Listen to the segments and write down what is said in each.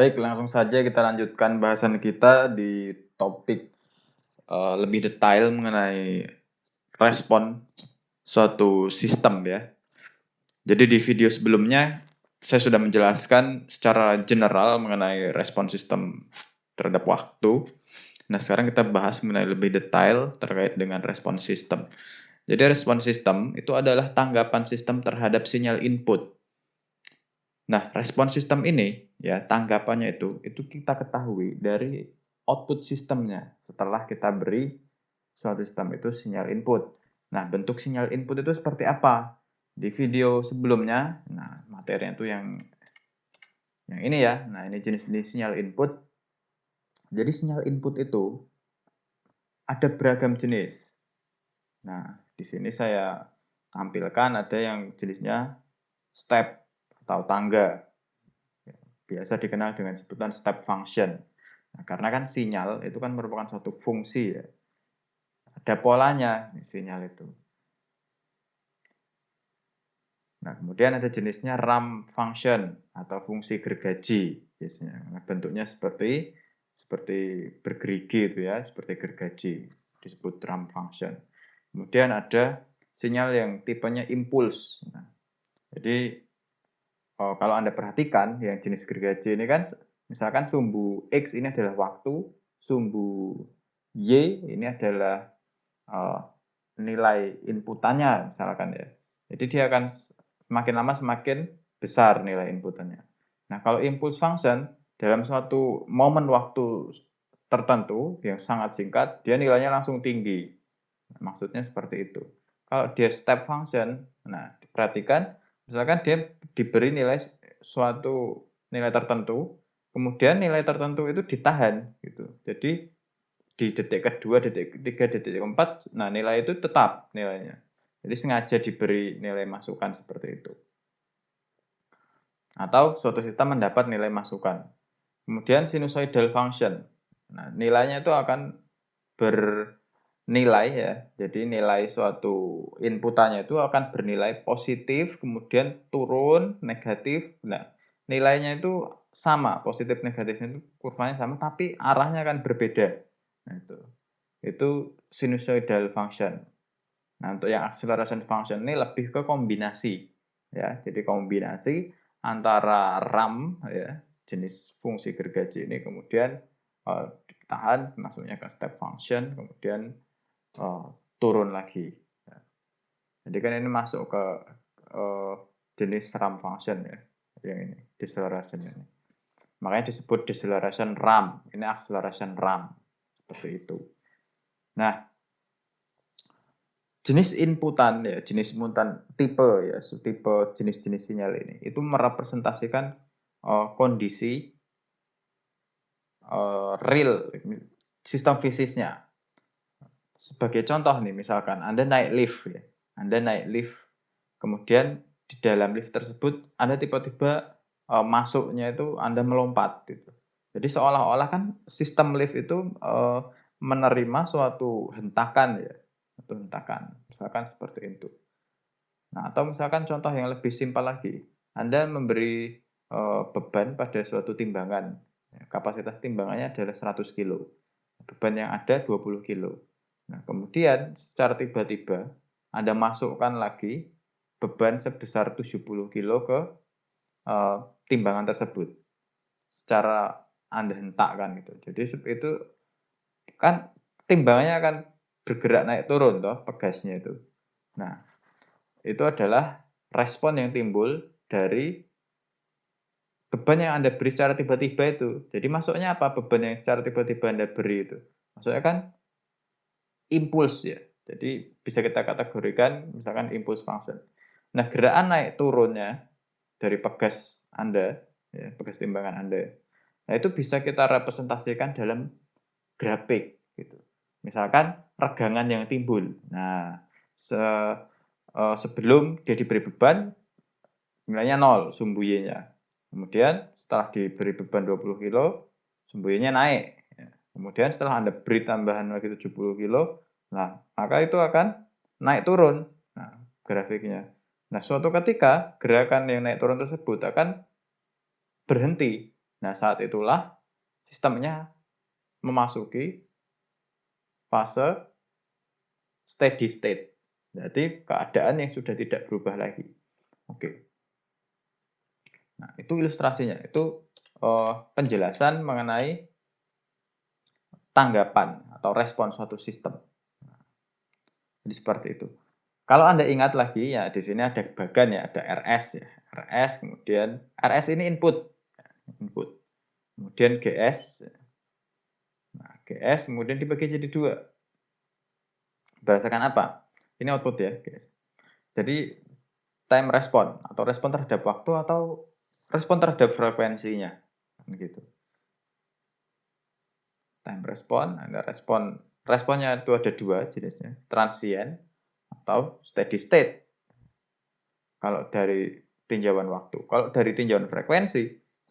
Baik, langsung saja kita lanjutkan bahasan kita di topik lebih detail mengenai respon suatu sistem ya. Jadi di video sebelumnya saya sudah menjelaskan secara general mengenai respon sistem terhadap waktu. Nah, sekarang kita bahas mengenai lebih detail terkait dengan respon sistem. Jadi respon sistem itu adalah tanggapan sistem terhadap sinyal input. Nah, respon sistem ini, ya tanggapannya itu kita ketahui dari output sistemnya setelah kita beri suatu sistem itu sinyal input. Nah, bentuk sinyal input itu seperti apa? Di video sebelumnya, nah materinya itu yang ini ya. Nah, ini jenis-jenis sinyal input. Jadi sinyal input itu ada beragam jenis. Nah, di sini saya tampilkan ada yang jenisnya step atau tangga. Biasa dikenal dengan sebutan step function. Nah, karena kan sinyal itu kan merupakan suatu fungsi ya. Ada polanya sinyal itu. Nah, kemudian ada jenisnya ramp function atau fungsi gergaji biasanya. Nah, bentuknya seperti bergerigi itu ya, seperti gergaji disebut ramp function. Kemudian ada sinyal yang tipenya impuls. Nah, jadi kalau Anda perhatikan yang jenis gergaji ini kan misalkan sumbu X ini adalah waktu, sumbu Y ini adalah nilai inputannya misalkan ya. Jadi dia akan semakin lama semakin besar nilai inputannya. Nah, kalau impulse function dalam suatu momen waktu tertentu yang sangat singkat, dia nilainya langsung tinggi. Nah, maksudnya seperti itu. Kalau dia step function, nah perhatikan misalkan dia diberi nilai suatu nilai tertentu, kemudian nilai tertentu itu ditahan gitu. Jadi di detik kedua, detik ketiga, detik keempat, nah nilai itu tetap nilainya. Jadi sengaja diberi nilai masukan seperti itu. Atau suatu sistem mendapat nilai masukan. Kemudian sinusoidal function. Nah, nilainya itu akan bernilai ya. Jadi nilai suatu inputannya itu akan bernilai positif, kemudian turun, negatif. Nah, nilainya itu sama, positif negatifnya itu kurvanya sama, tapi arahnya akan berbeda. Nah, itu sinusoidal function. Nah, untuk yang acceleration function ini lebih ke kombinasi. Ya, jadi kombinasi antara RAM ya, jenis fungsi gergaji ini kemudian ditahan masuknya ke step function kemudian turun lagi. Ya. Jadi kan ini masuk ke jenis RAM function ya, yang ini deceleration ini. Makanya disebut deceleration RAM. Ini acceleration RAM seperti itu. Nah, jenis inputan ya, jenis inputan tipe ya, tipe jenis-jenis sinyal ini itu merepresentasikan kondisi real sistem fisiknya. Sebagai contoh nih, misalkan Anda naik lift ya. Anda naik lift, kemudian di dalam lift tersebut Anda tiba-tiba masuknya itu Anda melompat gitu. Jadi seolah-olah kan sistem lift itu menerima suatu hentakan ya, atau hentakan. Misalkan seperti itu. Nah, atau misalkan contoh yang lebih simpel lagi, Anda memberi beban pada suatu timbangan. Kapasitas timbangannya adalah 100 kilo. Beban yang ada 20 kilo. Nah, kemudian secara tiba-tiba Anda masukkan lagi beban sebesar 70 kilo ke timbangan tersebut. Secara Anda hentakkan gitu. Jadi itu kan timbangannya akan bergerak naik turun toh, pegasnya itu. Nah, itu adalah respon yang timbul dari beban yang Anda beri secara tiba-tiba itu. Jadi masuknya apa beban yang secara tiba-tiba Anda beri itu? Maksudnya kan impuls ya. Jadi bisa kita kategorikan misalkan impulse function. Nah, gerakan naik turunnya dari pegas Anda, ya, pegas timbangan Anda. Nah, itu bisa kita representasikan dalam grafik gitu. Misalkan regangan yang timbul. Nah, sebelum dia diberi beban nilainya 0 sumbu Y-nya. Kemudian setelah diberi beban 20 kilo, sumbu Y-nya naik. Kemudian setelah Anda beri tambahan lagi 70 kilo, nah, maka itu akan naik turun. Nah, grafiknya. Nah, suatu ketika gerakan yang naik turun tersebut akan berhenti. Nah, saat itulah sistemnya memasuki fase steady state. Jadi keadaan yang sudah tidak berubah lagi. Oke. Nah, itu ilustrasinya. Itu penjelasan mengenai tanggapan atau respon suatu sistem. Jadi seperti itu. Kalau Anda ingat lagi, ya di sini ada bagan ya, ada RS ya. RS, kemudian RS ini input. Kemudian GS. Nah, GS kemudian dibagi jadi dua. Berdasarkan apa? Ini output ya, GS. Jadi time respon atau respon terhadap waktu atau respon terhadap frekuensinya. Gitu. Time respon, ada responnya itu ada dua jenisnya, transient atau steady state. Kalau dari tinjauan waktu, kalau dari tinjauan frekuensi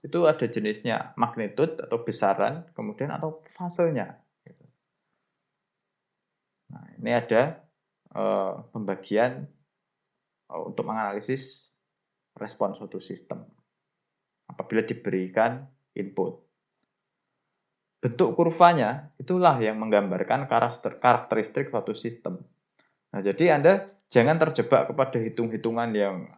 itu ada jenisnya magnitude atau besaran, kemudian atau fasenya. Nah, ini ada pembagian untuk menganalisis respon suatu sistem apabila diberikan input. Bentuk kurvanya itulah yang menggambarkan karakteristik suatu sistem. Nah, jadi Anda jangan terjebak kepada hitung-hitungan yang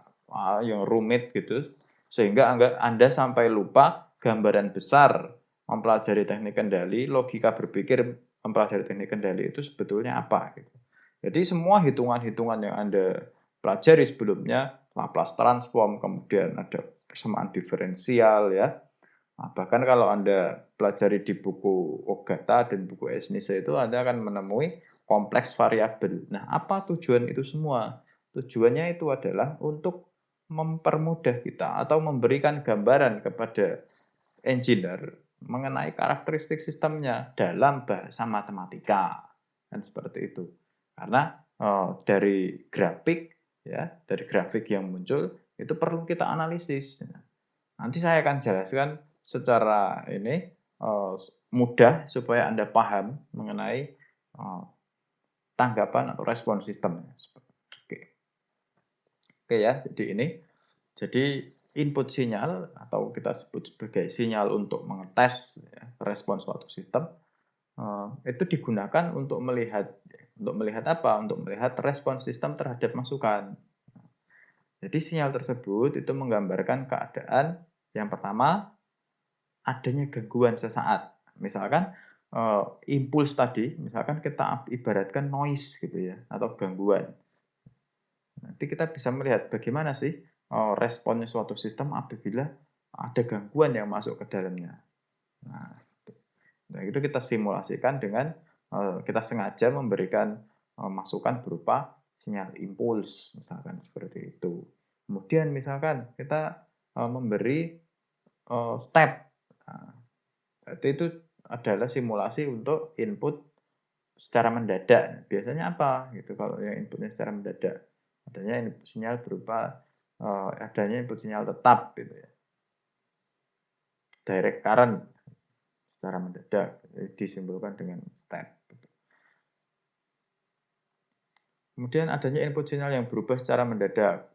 rumit gitu, sehingga Anda sampai lupa gambaran besar mempelajari teknik kendali, logika berpikir mempelajari teknik kendali itu sebetulnya apa. Gitu. Jadi semua hitungan-hitungan yang Anda pelajari sebelumnya, Laplace transform, kemudian ada persamaan diferensial ya. Nah, bahkan kalau Anda pelajari di buku Ogata dan buku Esnise itu Anda akan menemui kompleks variabel. Nah, apa tujuan itu semua? Tujuannya itu adalah untuk mempermudah kita atau memberikan gambaran kepada engineer mengenai karakteristik sistemnya dalam bahasa matematika. Dan seperti itu. Karena dari grafik ya, dari grafik yang muncul itu perlu kita analisis. Nanti saya akan jelaskan secara ini mudah supaya Anda paham mengenai tanggapan atau respon sistem. Oke. Oke ya, jadi ini. Jadi input sinyal atau kita sebut sebagai sinyal untuk mengetes ya, respon suatu sistem itu digunakan untuk melihat apa? Untuk melihat respon sistem terhadap masukan. Jadi sinyal tersebut itu menggambarkan keadaan yang pertama adanya gangguan sesaat. Misalkan impuls tadi, misalkan kita ibaratkan noise gitu ya atau gangguan. Nanti kita bisa melihat bagaimana sih responnya suatu sistem apabila ada gangguan yang masuk ke dalamnya. Nah, itu kita simulasikan dengan kita sengaja memberikan masukan berupa sinyal impuls, misalkan seperti itu. Kemudian misalkan kita memberi step. Nah, itu adalah simulasi untuk input secara mendadak. Biasanya apa gitu kalau yang inputnya secara mendadak? Adanya input sinyal berupa adanya input sinyal tetap gitu ya. Direct current secara mendadak disimbolkan dengan step. Kemudian adanya input sinyal yang berubah secara mendadak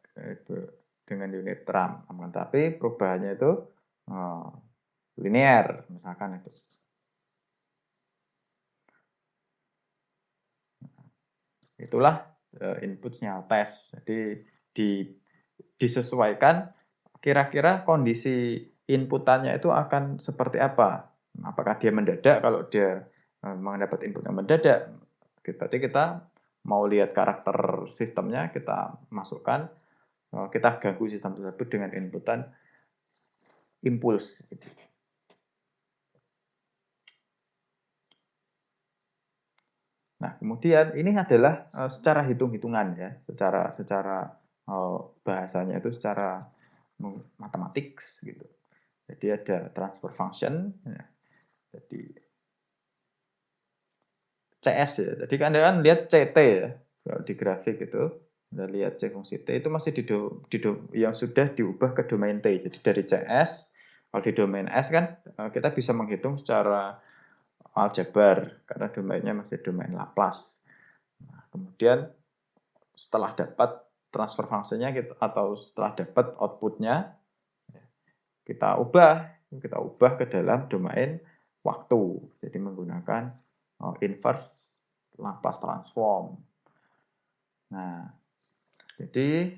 dengan unit RAM. Tapi perubahannya itu linear, misalkan itu. Itulah input sinyal tes. Jadi disesuaikan kira-kira kondisi inputannya itu akan seperti apa. Apakah dia mendadak? Kalau dia mendapat input yang mendadak, berarti kita mau lihat karakter sistemnya, kita masukkan, kita ganggu sistem tersebut dengan inputan impuls. Nah, kemudian ini adalah secara hitung-hitungan ya, secara bahasanya itu secara matematik gitu. Jadi ada transfer function, ya. Jadi CS ya. Jadi Anda kan lihat CT ya, kalau di grafik itu Anda lihat C fungsi T itu masih yang sudah diubah ke domain T. Jadi dari CS, kalau di domain S kan kita bisa menghitung secara aljabar karena domainnya masih domain Laplace. Nah, kemudian setelah dapat transfer fungsinya atau setelah dapat outputnya kita ubah kita ubah ke dalam domain waktu. Jadi menggunakan inverse Laplace transform. Nah, jadi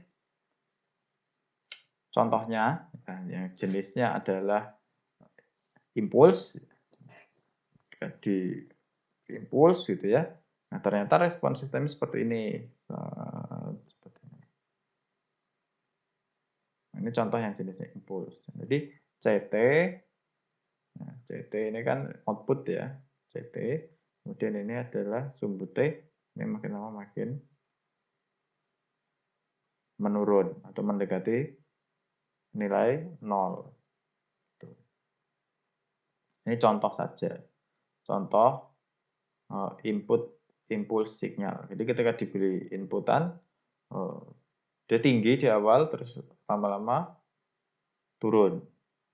contohnya yang jenisnya adalah impuls di impuls gitu ya. Nah, ternyata respon sistemnya seperti ini. Ini contoh yang jenisnya impuls. Jadi CT, nah, CT ini kan output ya, CT. Kemudian ini adalah sumbu T. Ini makin lama makin menurun atau mendekati nilai 0. Ini contoh saja. Contoh input impuls signal. Jadi ketika diberi inputan, dia tinggi di awal, terus lama-lama turun.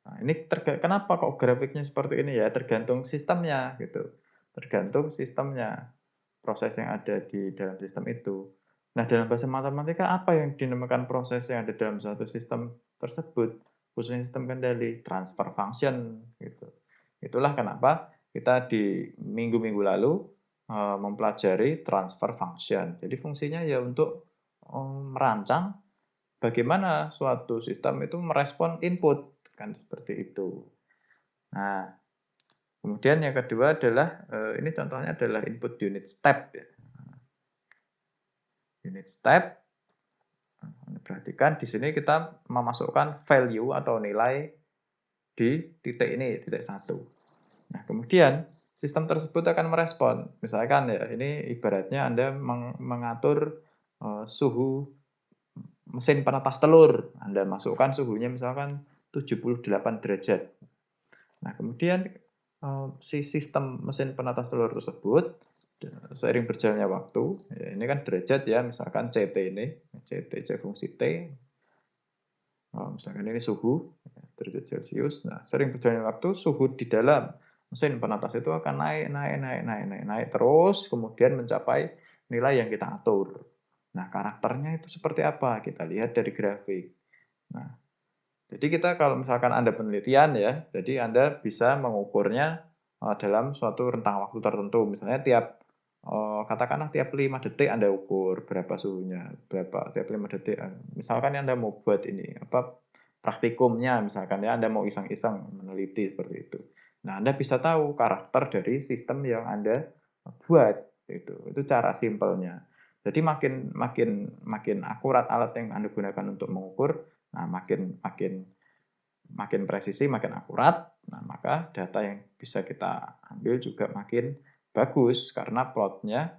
Nah, ini kenapa kok grafiknya seperti ini ya? Tergantung sistemnya gitu. Tergantung sistemnya, proses yang ada di dalam sistem itu. Nah, dalam bahasa matematika apa yang dinamakan proses yang ada dalam suatu sistem tersebut? Khususnya sistem kendali, transfer function gitu. Itulah kenapa kita di minggu-minggu lalu mempelajari transfer function. Jadi fungsinya ya untuk merancang bagaimana suatu sistem itu merespon input, kan seperti itu. Nah, kemudian yang kedua adalah ini contohnya adalah input unit step ya. Unit step. Perhatikan di sini kita memasukkan value atau nilai di titik ini, titik 1. Nah, kemudian sistem tersebut akan merespon. Misalkan ya, ini ibaratnya Anda mengatur suhu mesin penetas telur. Anda masukkan suhunya misalkan 78 derajat. Nah, kemudian si sistem mesin penetas telur tersebut seiring berjalannya waktu, ya ini kan derajat ya, misalkan CT ini, CT fungsi T, misalkan ini suhu, derajat Celcius. Nah, sering berjalannya waktu, suhu di dalam mesin penetas itu akan naik terus, kemudian mencapai nilai yang kita atur. Nah, karakternya itu seperti apa? Kita lihat dari grafik. Nah, jadi kita kalau misalkan Anda penelitian ya, jadi Anda bisa mengukurnya dalam suatu rentang waktu tertentu. Misalnya katakanlah tiap 5 detik Anda ukur berapa suhunya, berapa tiap 5 detik. Misalkan Anda mau buat ini apa praktikumnya, misalkan ya Anda mau iseng-iseng meneliti seperti itu. Nah, Anda bisa tahu karakter dari sistem yang Anda buat itu. Itu cara simpelnya. Jadi makin akurat alat yang Anda gunakan untuk mengukur, nah makin presisi, makin akurat. Nah, maka data yang bisa kita ambil juga makin bagus karena plotnya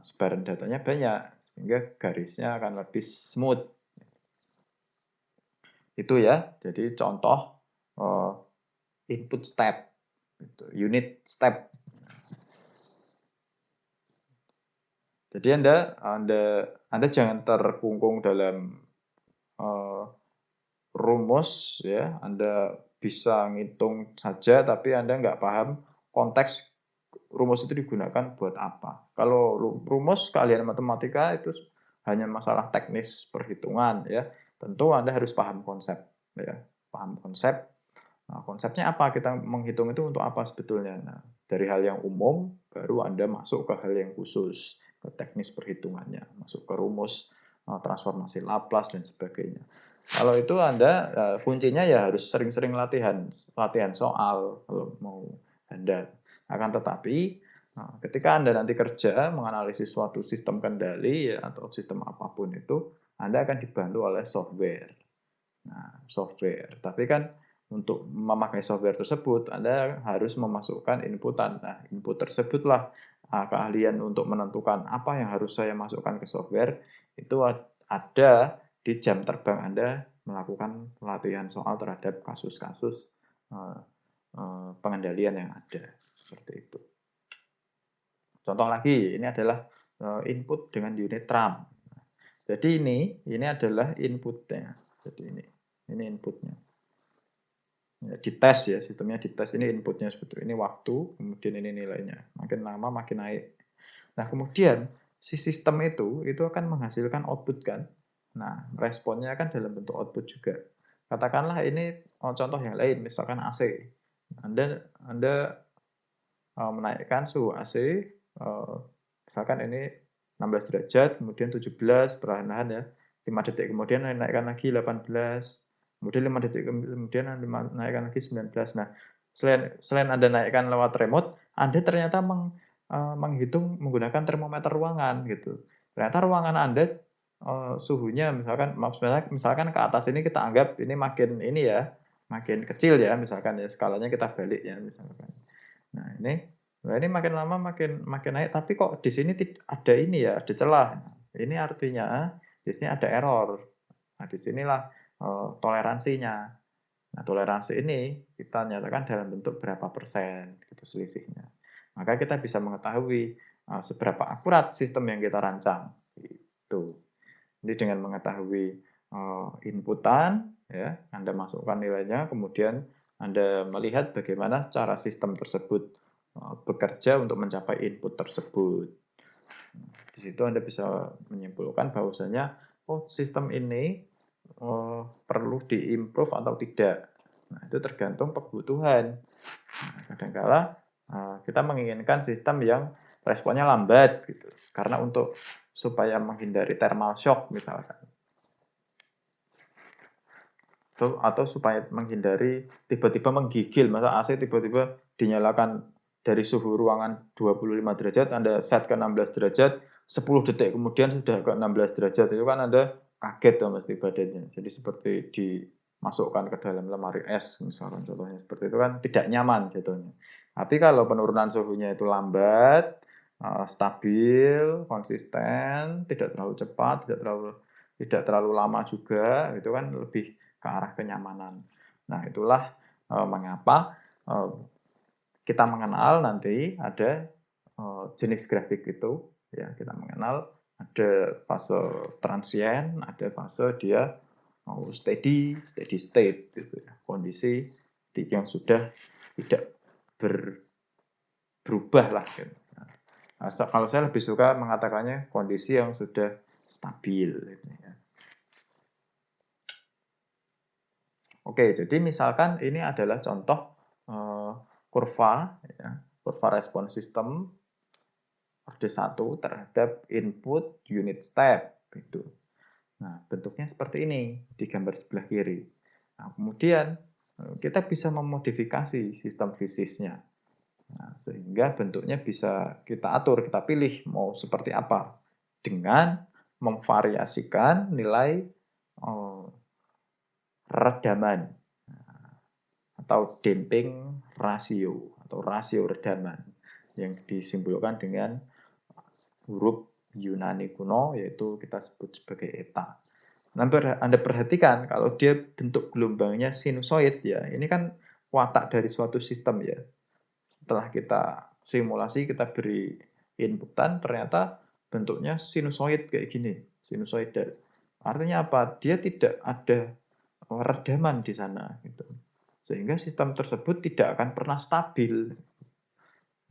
sebaran datanya banyak sehingga garisnya akan lebih smooth. Itu ya. Jadi contoh input step, unit step. Jadi Anda jangan terkungkung dalam rumus ya. Anda bisa ngitung saja tapi Anda nggak paham konteks rumus itu digunakan buat apa. Kalau rumus kalian matematika itu hanya masalah teknis perhitungan ya. Tentu Anda harus paham konsep ya. Paham konsep. Nah, konsepnya apa? Kita menghitung itu untuk apa sebetulnya? Nah, dari hal yang umum baru Anda masuk ke hal yang khusus, ke teknis perhitungannya, masuk ke rumus transformasi Laplace dan sebagainya. Kalau itu Anda kuncinya ya harus sering-sering latihan soal kalau mau Anda. Akan tetapi ketika Anda nanti kerja menganalisis suatu sistem kendali ya, atau sistem apapun itu, Anda akan dibantu oleh software. Nah, software. Tapi kan untuk memakai software tersebut, Anda harus memasukkan inputan. Nah, input tersebutlah keahlian untuk menentukan apa yang harus saya masukkan ke software, itu ada di jam terbang Anda melakukan pelatihan soal terhadap kasus-kasus pengendalian yang ada. Seperti itu. Contoh lagi, ini adalah input dengan unit RAM. Jadi ini adalah inputnya. Jadi ini inputnya. Ya, dites ya, sistemnya dites. Ini inputnya sebetulnya. Ini waktu, kemudian ini nilainya. Makin lama makin naik. Nah, kemudian si sistem itu akan menghasilkan output kan. Nah, responnya kan dalam bentuk output juga. Katakanlah ini contoh yang lain, misalkan AC. Anda menaikkan suhu AC, misalkan ini 16 derajat, kemudian 17, perlahan-lahan ya, 5 detik kemudian naikkan lagi 18, kemudian 5 detik kemudian naikkan lagi 19. Nah, selain Anda naikkan lewat remote, Anda ternyata menghitung menggunakan termometer ruangan gitu. Ternyata ruangan Anda suhunya misalkan ke atas ini kita anggap ini makin kecil ya, misalkan ya skalanya kita balik ya misalkan. Nah ini makin lama makin naik, tapi kok di sini ada ini ya, ada celah. Ini artinya di sini ada error. Nah, disinilah toleransinya. Nah, toleransi ini kita nyatakan dalam bentuk berapa persen gitu selisihnya. Maka kita bisa mengetahui seberapa akurat sistem yang kita rancang. Gitu. Jadi dengan mengetahui inputan, ya, Anda masukkan nilainya, kemudian Anda melihat bagaimana cara sistem tersebut bekerja untuk mencapai input tersebut. Di situ Anda bisa menyimpulkan bahwasanya sistem ini perlu diimprove atau tidak. Nah, itu tergantung kebutuhan. Nah, kadangkala kita menginginkan sistem yang responnya lambat gitu. Karena supaya menghindari thermal shock misalkan. Atau supaya menghindari tiba-tiba menggigil, masa AC tiba-tiba dinyalakan dari suhu ruangan 25 derajat, Anda set ke 16 derajat, 10 detik kemudian sudah ke 16 derajat, itu kan Anda kaget tuh mesti badannya. Jadi seperti dimasukkan ke dalam lemari es, misalkan contohnya seperti itu kan tidak nyaman jatuhnya. Tapi kalau penurunan suhunya itu lambat, stabil, konsisten, tidak terlalu cepat, tidak terlalu lama juga, itu kan lebih ke arah kenyamanan. Nah, itulah mengapa kita mengenal nanti ada jenis grafik itu, ya kita mengenal ada fase transient, ada fase dia steady state, gitu ya. Kondisi yang sudah tidak berubah lah. Gitu. Nah, kalau saya lebih suka mengatakannya kondisi yang sudah stabil. Gitu ya. Oke, jadi misalkan ini adalah contoh kurva, ya, kurva respon sistem orde 1 terhadap input unit step. Gitu. Nah, bentuknya seperti ini di gambar sebelah kiri. Nah, kemudian kita bisa memodifikasi sistem fisiknya. Nah, sehingga bentuknya bisa kita atur, kita pilih mau seperti apa. Dengan memvariasikan nilai redaman atau damping rasio atau rasio redaman yang disimbolkan dengan huruf Yunani kuno yaitu kita sebut sebagai eta. Anda perhatikan kalau dia bentuk gelombangnya sinusoid ya, ini kan watak dari suatu sistem ya. Setelah kita simulasi kita beri inputan ternyata bentuknya sinusoid kayak gini, sinusoidal. Artinya apa? Dia tidak ada redaman di sana gitu. Sehingga sistem tersebut tidak akan pernah stabil.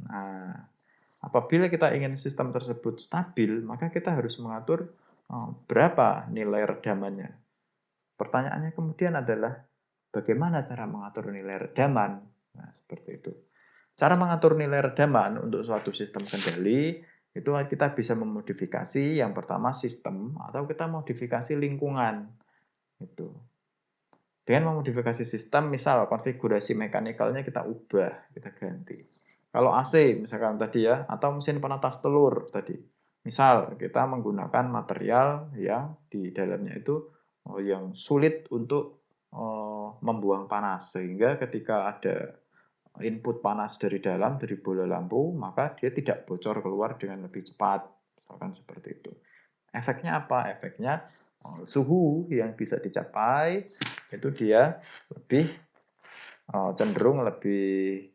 Nah, apabila kita ingin sistem tersebut stabil, maka kita harus mengatur berapa nilai redamannya. Pertanyaannya kemudian adalah bagaimana cara mengatur nilai redaman? Nah, seperti itu. Cara mengatur nilai redaman untuk suatu sistem kendali itu kita bisa memodifikasi yang pertama sistem atau kita modifikasi lingkungan. Itu. Dengan memodifikasi sistem, misal konfigurasi mekanikalnya kita ubah, kita ganti. Kalau AC misalkan tadi ya, atau mesin penetas telur tadi. Misal kita menggunakan material yang di dalamnya itu yang sulit untuk membuang panas. Sehingga ketika ada input panas dari dalam, dari bola lampu, maka dia tidak bocor keluar dengan lebih cepat. Misalkan seperti itu. Efeknya apa? Efeknya suhu yang bisa dicapai itu dia lebih cenderung lebih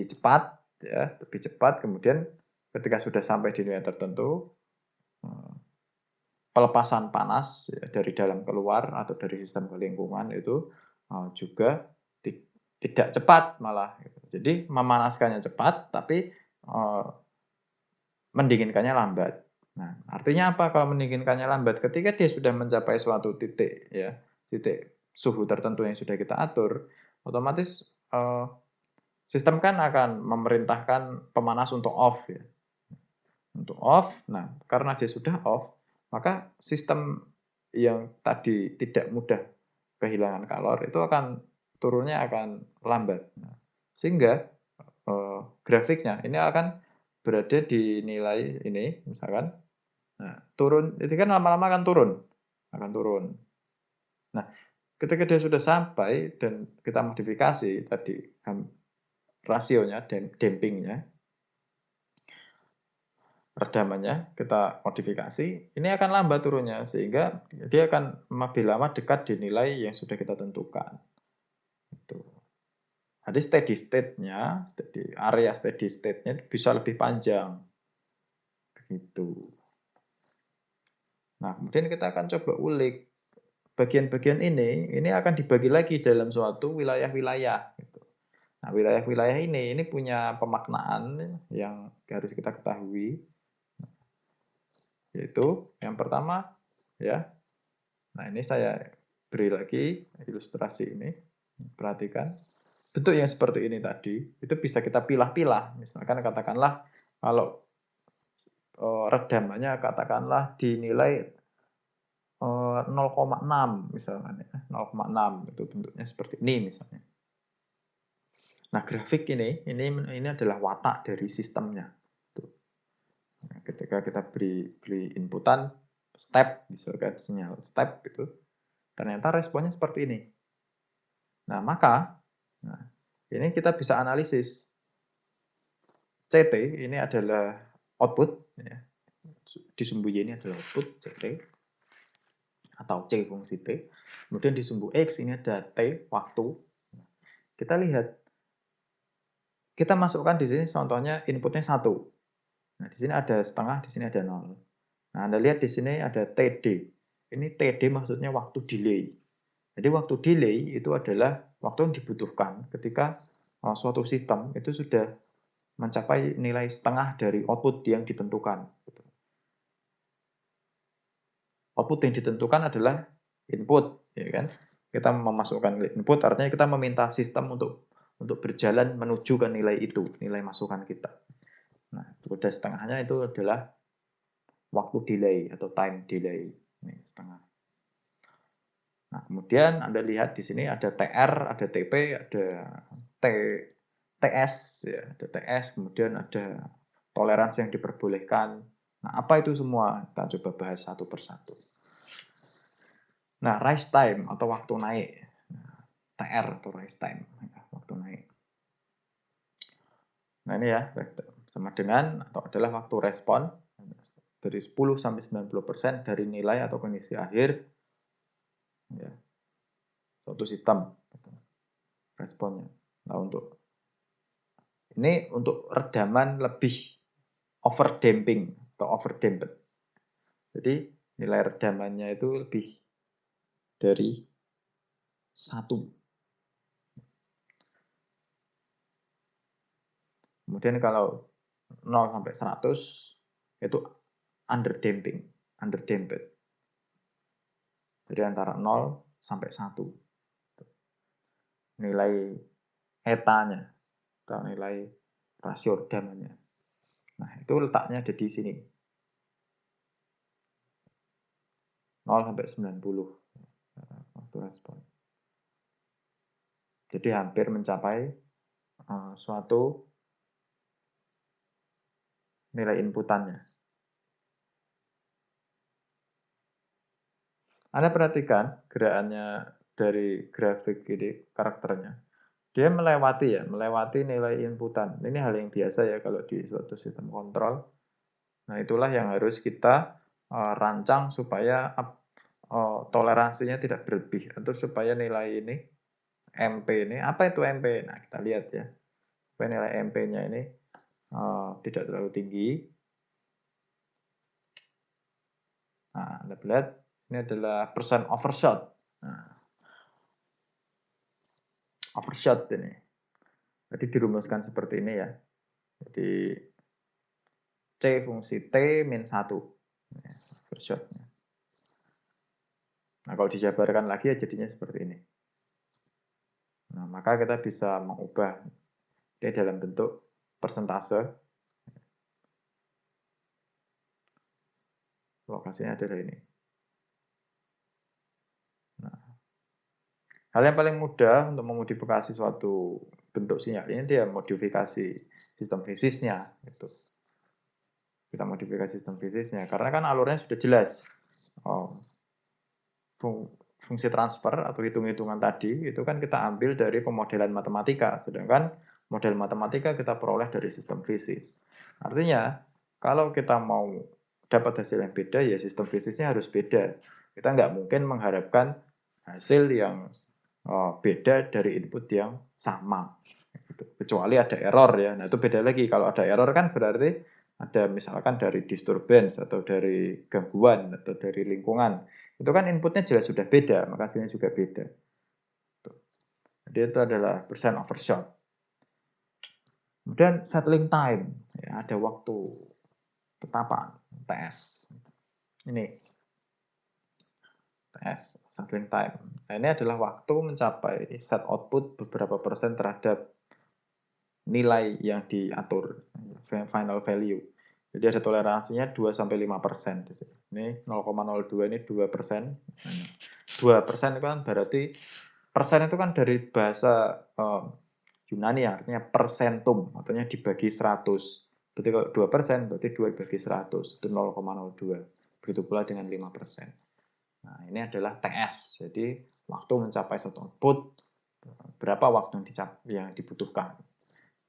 cepat ya, lebih cepat. Kemudian ketika sudah sampai di nilai tertentu pelepasan panas ya, dari dalam keluar atau dari sistem ke lingkungan itu juga tidak cepat malah. Jadi memanaskannya cepat tapi mendinginkannya lambat. Nah, artinya apa kalau mendinginkannya lambat? Ketika dia sudah mencapai suatu titik ya, titik suhu tertentu yang sudah kita atur, otomatis sistem kan akan memerintahkan pemanas untuk off ya. Untuk off, nah karena dia sudah off, maka sistem yang tadi tidak mudah kehilangan kalor itu akan turunnya akan lambat. Nah, sehingga grafiknya ini akan berada di nilai ini misalkan. Nah, turun, itu kan lama-lama akan turun. Nah, ketika dia sudah sampai dan kita modifikasi tadi rasionya dan dampingnya, redamannya kita modifikasi, ini akan lambat turunnya sehingga dia akan lebih lama dekat di nilai yang sudah kita tentukan. Itu. Jadi steady state-nya, area steady state-nya bisa lebih panjang. Begitu. Nah, kemudian kita akan coba ulik bagian-bagian ini akan dibagi lagi dalam suatu wilayah-wilayah. Gitu. Nah, wilayah-wilayah ini punya pemaknaan yang harus kita ketahui. Yaitu yang pertama, ya. Nah, ini saya beri lagi ilustrasi ini. Perhatikan. Bentuk yang seperti ini tadi, itu bisa kita pilah-pilah. Misalkan katakanlah kalau redamannya katakanlah dinilai 0,6 misalnya, 0,6 itu bentuknya seperti ini misalnya. Nah, grafik ini adalah watak dari sistemnya. Nah, ketika kita beri inputan step, misalkan sinyal step itu, ternyata responnya seperti ini. Nah, maka ini kita bisa analisis. CT ini adalah output, ya. Di sumbu Y ini adalah output CT atau C fungsi T. Kemudian di sumbu X ini ada T waktu. Kita lihat, kita masukkan di sini contohnya inputnya 1. Nah, di sini ada setengah, di sini ada 0. Nah, Anda lihat di sini ada TD. Ini TD maksudnya waktu delay. Jadi waktu delay itu adalah waktu yang dibutuhkan ketika suatu sistem itu sudah mencapai nilai setengah dari output yang ditentukan. Output yang ditentukan adalah input, ya kan? Kita memasukkan input, artinya kita meminta sistem untuk berjalan menuju ke nilai itu, nilai masukan kita. Nah, udah setengahnya itu adalah waktu delay atau time delay. Ini setengah. Nah, kemudian Anda lihat di sini ada TR, ada TP, ada TS, ya, ada TS, kemudian ada toleransi yang diperbolehkan. Nah, apa itu semua? Kita coba bahas satu persatu. Nah, rise time atau waktu naik. TR atau rise time, waktu naik. Nah, ini ya, sama dengan atau adalah waktu respon dari 10 sampai 90% dari nilai atau kondisi akhir ya, suatu sistem responnya. Nah, untuk redaman lebih overdamping atau overdamped. Jadi nilai redamannya itu lebih dari 1. Kemudian kalau 0 sampai 100 itu underdamped. Jadi antara 0 sampai 1. Nilai etanya atau nilai rasio redamannya. Nah, itu letaknya ada di sini. 0 sampai 90 waktu respon. Jadi hampir mencapai suatu nilai inputannya. Anda perhatikan gerakannya dari grafik ini, karakternya. Dia melewati nilai inputan. Ini hal yang biasa ya kalau di suatu sistem kontrol. Nah, itulah yang harus kita rancang supaya toleransinya tidak berlebih atau supaya nilai ini MP ini, apa itu MP? Nah, kita lihat ya. Supaya nilai MP-nya ini tidak terlalu tinggi. Nah, Anda lihat ini adalah persen overshot. Nah, overshot ini. Jadi dirumuskan seperti ini ya. Jadi C fungsi T min 1. Overshotnya. Nah, kalau dijabarkan lagi ya jadinya seperti ini. Nah, maka kita bisa mengubah dia dalam bentuk persentase. Lokasinya adalah ini. Nah, hal yang paling mudah untuk memodifikasi suatu bentuk sinyal ini dia modifikasi sistem fisiknya. Gitu. Kita modifikasi sistem fisiknya karena kan alurnya sudah jelas. Oh, fungsi transfer atau hitung-hitungan tadi itu kan kita ambil dari pemodelan matematika, sedangkan model matematika kita peroleh dari sistem fisik. Artinya, kalau kita mau dapat hasil yang beda, ya sistem fisiknya harus beda. Kita nggak mungkin mengharapkan hasil yang beda dari input yang sama. Kecuali ada error ya. Nah itu beda lagi. Kalau ada error kan berarti ada misalkan dari disturbance atau dari gangguan atau dari lingkungan. Itu kan inputnya jelas sudah beda, maka hasilnya juga beda. Jadi itu adalah percent overshot. Kemudian settling time, ya, ada waktu tetapan, TS. Ini TS, settling time. Nah, ini adalah waktu mencapai set output beberapa persen terhadap nilai yang diatur, final value. Jadi ada toleransinya 2-5%. Ini 0,02 ini 2%. 2% itu kan berarti, persen itu kan dari bahasa Yunani ya, artinya persentum, artinya dibagi 100. Berarti kalau 2%, berarti 2 dibagi 100, itu 0,02. Begitu pula dengan 5%. Nah, ini adalah TS, jadi waktu mencapai satu output, berapa waktu yang dibutuhkan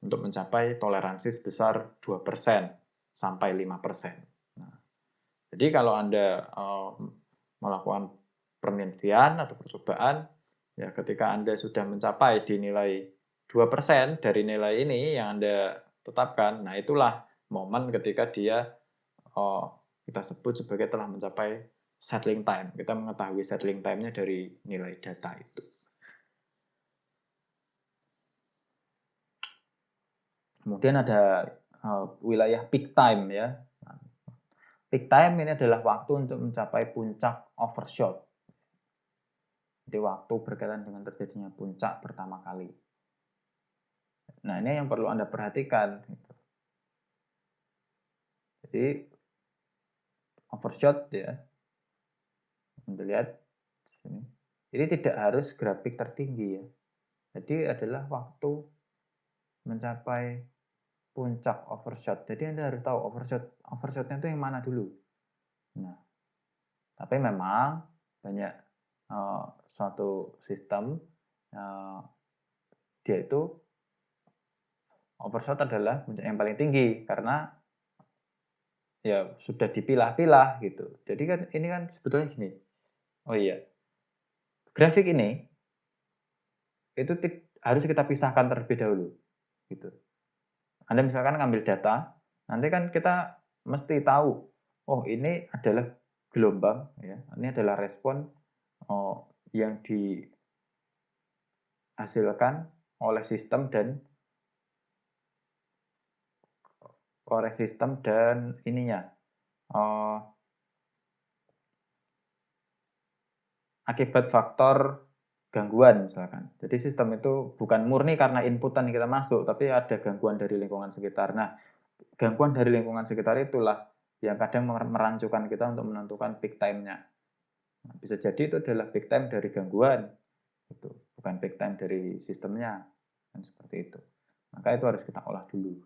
untuk mencapai toleransi sebesar 2% sampai 5%. Nah, jadi kalau Anda melakukan penelitian atau percobaan, ya ketika Anda sudah mencapai di nilai 2% dari nilai ini yang Anda tetapkan, nah itulah momen ketika dia kita sebut sebagai telah mencapai settling time. Kita mengetahui settling time-nya dari nilai data itu. Kemudian ada wilayah peak time ya. Peak time ini adalah waktu untuk mencapai puncak overshot. Jadi waktu berkaitan dengan terjadinya puncak pertama kali. Nah, ini yang perlu Anda perhatikan. Jadi overshot ya. Anda lihat di sini. Ini tidak harus grafik tertinggi ya. Jadi adalah waktu mencapai puncak overshot. Jadi Anda harus tahu overshotnya itu yang mana dulu. Nah, tapi memang banyak suatu sistem dia itu overshot adalah puncak yang paling tinggi karena ya sudah dipilah-pilah gitu. Jadi kan ini kan sebetulnya gini. Oh iya, grafik ini itu harus kita pisahkan terlebih dahulu gitu. Anda misalkan ngambil data, nanti kan kita mesti tahu, oh ini adalah gelombang, ya, ini adalah respon yang dihasilkan oleh sistem dan ininya akibat faktor gangguan misalkan. Jadi sistem itu bukan murni karena inputan yang kita masuk, tapi ada gangguan dari lingkungan sekitar. Nah, gangguan dari lingkungan sekitar itulah yang kadang merancukan kita untuk menentukan peak time-nya. Nah, bisa jadi itu adalah peak time dari gangguan, itu bukan peak time dari sistemnya, kan seperti itu. Maka itu harus kita olah dulu.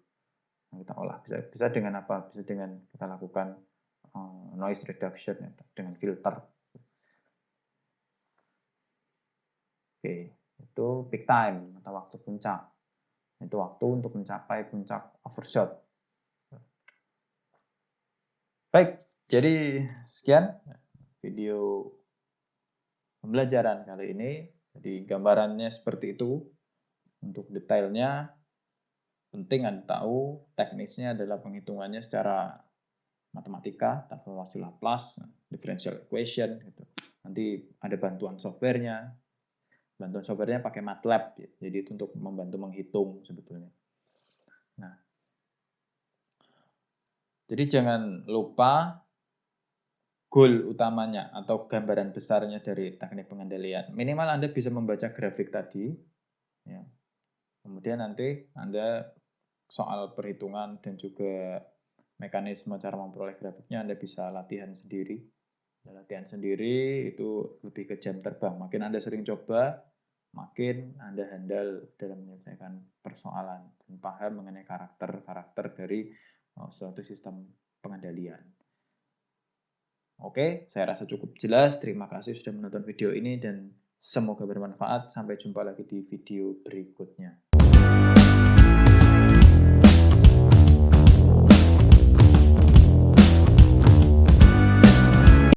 Nah, kita olah bisa dengan apa? Bisa dengan kita lakukan noise reduction ya, dengan filter. Oke, itu peak time atau waktu puncak. Itu waktu untuk mencapai puncak overshot. Baik, jadi sekian video pembelajaran kali ini. Jadi gambarannya seperti itu. Untuk detailnya penting Anda tahu, teknisnya adalah penghitungannya secara matematika, transformasi Laplace, differential equation gitu. Nanti ada bantuan softwarenya. Bantuan softwarenya pakai MATLAB, jadi itu untuk membantu menghitung sebetulnya. Nah, jadi jangan lupa goal utamanya atau gambaran besarnya dari teknik pengendalian. Minimal Anda bisa membaca grafik tadi, ya. Kemudian nanti Anda soal perhitungan dan juga mekanisme cara memperoleh grafiknya Anda bisa latihan sendiri. Latihan sendiri itu lebih ke jam terbang. Makin Anda sering coba, makin Anda handal dalam menyelesaikan persoalan dan paham mengenai karakter-karakter dari suatu sistem pengendalian. Oke, saya rasa cukup jelas. Terima kasih sudah menonton video ini dan semoga bermanfaat. Sampai jumpa lagi di video berikutnya.